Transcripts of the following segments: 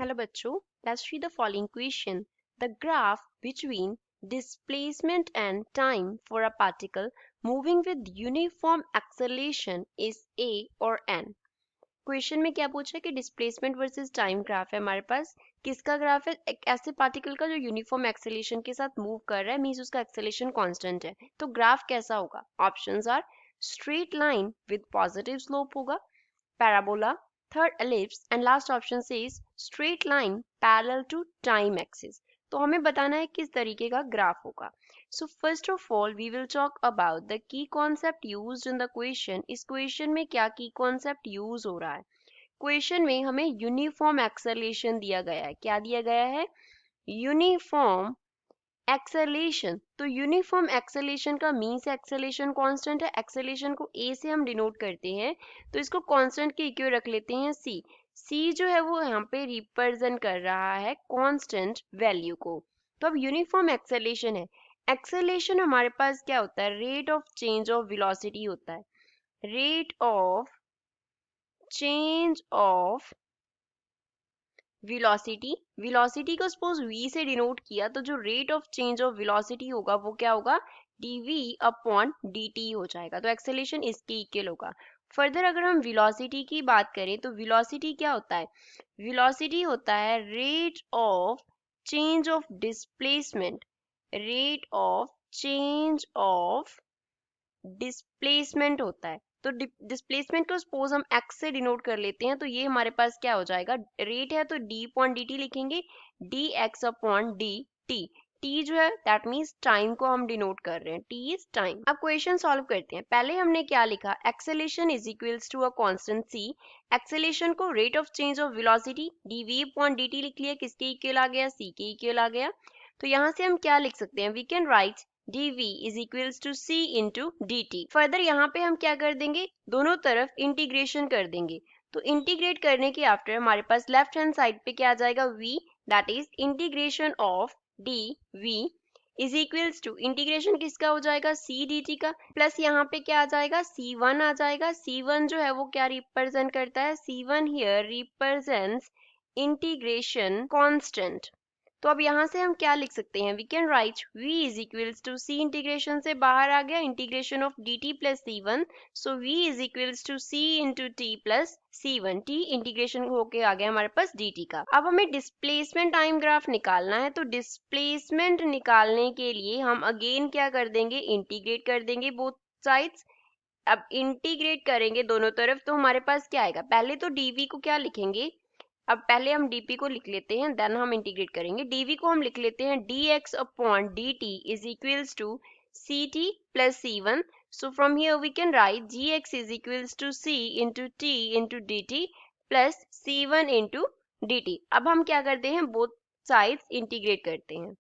Hello बच्चों, let's read the following question. The graph between displacement and time for a particle moving with uniform acceleration is A or N. Question में क्या पूछा है कि displacement versus time graph है हमारे पास। किसका graph है? एक ऐसे पार्टिकल का जो यूनिफॉर्म एक्सेलेरेशन के साथ मूव कर रहा है, मींस उसका एक्सेलेरेशन कांस्टेंट है। तो ग्राफ कैसा होगा? Options are straight line with positive slope होगा, parabola, third ellipse and last option says straight line parallel to time axis. तो हमें बताना है किस तरीके का ग्राफ होगा। So first of all, we will talk about the key concept used in the question. इस क्वेश्चन में क्या की कॉन्सेप्ट यूज हो रहा है? क्वेश्चन में हमें यूनिफॉर्म एक्सेलेरेशन दिया गया है। क्या दिया गया है? Uniform acceleration. तो यूनिफॉर्म एक्सेलेरेशन का मीन्स एक्सेलेरेशन कांस्टेंट है। एक्सेलेरेशन को ए से हम डिनोट करते हैं, तो इसको कांस्टेंट के इक्वल रख लेते हैं सी। सी जो है वो यहाँ पे रिप्रेजेंट कर रहा है कांस्टेंट वैल्यू को। तो अब यूनिफॉर्म एक्सेलेरेशन है। एक्सेलेरेशन हमारे पास क्या होता है? Rate of change of velocity होता है। Rate of change of velocity को सपोज v से डिनोट किया, तो जो rate of change of velocity होगा वो क्या होगा? dv अपॉन dt हो जाएगा। तो एक्सेलेरेशन इसके इक्वल होगा। फर्दर अगर हम वेलोसिटी की बात करें तो वेलोसिटी क्या होता है? वेलोसिटी होता है rate of change of displacement. Rate of change of displacement होता है। तो डिस्प्लेसमेंट को सपोज हम x से डिनोट कर लेते हैं, तो ये हमारे पास क्या हो जाएगा? रेट है तो d अपॉन dt लिखेंगे, dx अपॉन dt। t जो है दैट मीन्स टाइम को हम डिनोट कर रहे हैं, t इज टाइम। अब क्वेश्चन सॉल्व करते हैं। पहले हमने क्या लिखा? Acceleration is equals to a constant c। Acceleration को rate of change of velocity dv upon dt लिख लिया। किसके इक्वल आ गया? c के इक्वल आ गया। तो यहाँ से हम क्या लिख सकते हैं? We can write dv is equals to c into dt। Further यहाँ पे हम क्या कर देंगे? दोनों तरफ इंटीग्रेशन कर देंगे। तो इंटीग्रेट करने के आफ्टर हमारे पास लेफ्ट हैंड साइड पे क्या आ जाएगा? v, that is integration of dv is equals to integration किसका हो जाएगा? c dt का, प्लस यहाँ पे क्या आ जाएगा? c1 आ जाएगा। c1 जो है वो क्या रिप्रेजेंट करता है? c1 here represents integration constant. तो अब यहाँ से हम क्या लिख सकते हैं? We can write v is equals to c, integration से बाहर आ गया, integration of dt plus c1। So v is equals to c into t plus c1। t integration होके आ गया हमारे पास dt का। अब हमें डिस्प्लेसमेंट टाइम ग्राफ निकालना है। तो डिस्प्लेसमेंट निकालने के लिए हम अगेन क्या कर देंगे? इंटीग्रेट कर देंगे बोथ साइड्स। अब इंटीग्रेट करेंगे दोनों तरफ, तो हमारे पास क्या आएगा? पहले तो dv को क्या लिखेंगे? अब पहले हम dp को लिख लेते हैं, देन हम इंटीग्रेट करेंगे। dv को हम लिख लेते हैं dx upon dt is equals to ct plus c1। So from here we can write gx is equals to c into t into dt plus c1 into dt। अब हम क्या करते हैं? बोथ साइड्स इंटीग्रेट करते हैं।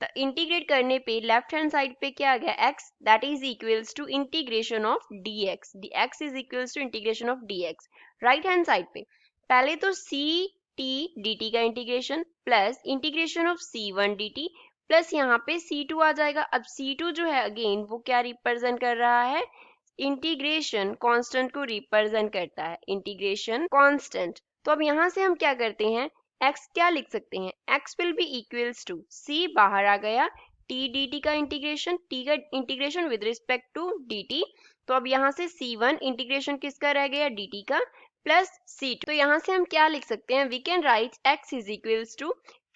तो integrate करने पे लेफ्ट हैंड साइड पे क्या आ गया? x, that is equals to integration of dx। dx is equals to integration of dx। Right hand side पे पहले तो c t dt का integration plus integration of c1 dt plus यहाँ पे c2 आ जाएगा। अब c2 जो है अगेन वो क्या रिप्रेजेंट कर रहा है? इंटीग्रेशन कांस्टेंट को रिप्रेजेंट करता है, इंटीग्रेशन कांस्टेंट। तो अब यहाँ से हम क्या करते हैं? x क्या लिख सकते हैं? x will be equals to c, बाहर आ गया, t dt का इंटीग्रेशन, t का integration with respect to dt। तो अब यहाँ से c1 इंटीग्रेशन किसका रह गया? dt का, प्लस c2। तो यहाँ से हम क्या लिख सकते हैं? We can write x is equals to,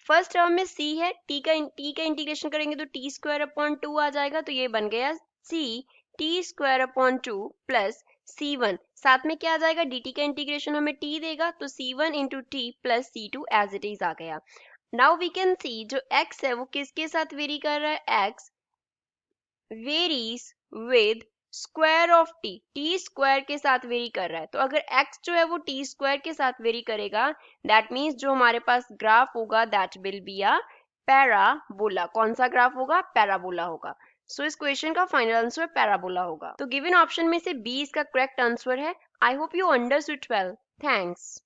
first term में c है, t का इंटीग्रेशन करेंगे तो t स्क्वायर अपॉन 2 आ जाएगा। तो ये बन गया c t square upon 2 plus c1, साथ में क्या आ जाएगा? dt का इंटीग्रेशन हमें t देगा, तो c1 into t plus c2 as it is आ गया। नाउ वी कैन सी जो x है वो किसके साथ वेरी कर रहा है? x varies with square of t, t square के साथ वेरी कर रहा है। तो अगर x जो है वो t स्क्वायर के साथ वेरी करेगा, दैट मीन्स जो हमारे पास ग्राफ होगा that will be a parabola. कौन सा ग्राफ होगा? पैराबोला होगा। सो इस क्वेश्चन का फाइनल आंसर पैराबोला होगा। तो गिवन ऑप्शन में से बी इसका करेक्ट आंसर है। I hope you understood well. Thanks.